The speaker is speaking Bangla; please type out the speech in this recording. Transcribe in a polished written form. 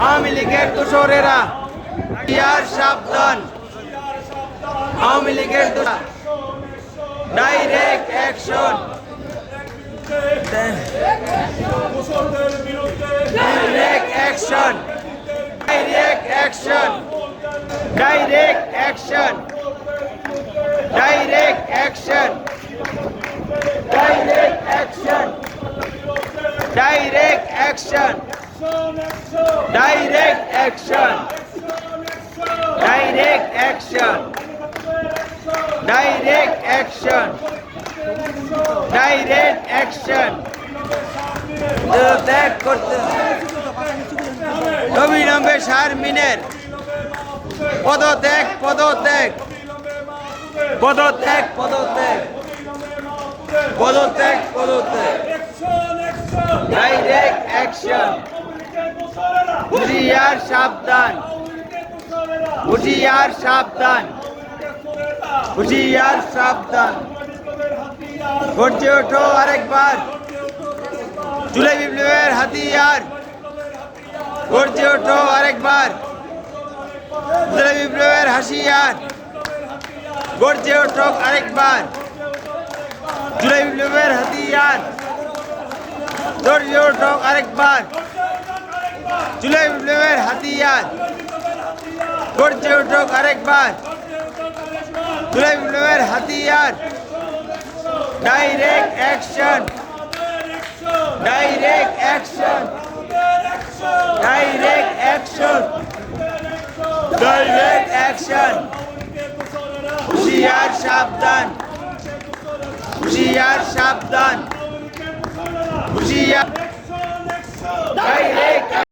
আওয়ামী লীগের দোসরেরা হুঁশিয়ার সাবধান। আওয়ামী লীগের direct action, direct action, direct action, direct action, direct action, direct action, direct action, direct action, direct action, direct action, direct action. ত্যাগ করতে অবিলম্বে শারমিনের পদত্যাগ, পদত্যাগ, পদত্যাগ, পদত্যাগ, পদত্যাগ, পদত্যাগ, ডাইরেক্ট অ্যাকশন। হুঁশিয়ার সাবধান, হুঁশিয়ার সাবধান, হুঁশিয়ার সাবধান। গর্জে ওঠো আরেকবার, জুলাই বিপ্লবের হাতিয়ার। গর্জে ওঠো আরেকবার, জুলাই বিপ্লবের হাসিয়ার। গর্জে ওঠো আরেকবার, জুলাই বিপ্লবের হাতিয়ার। গর্জে ওঠো আরেকবার, জুলাই বিপ্লবের হাতিয়ার। গর্জে ওঠো আরেকবার, জুলাই বিপ্লবের হাতিয়ার। Direct action, direct action, direct action, direct action. হুঁশিয়ার সাবধান, হুঁশিয়ার সাবধান, হুঁশিয়ার।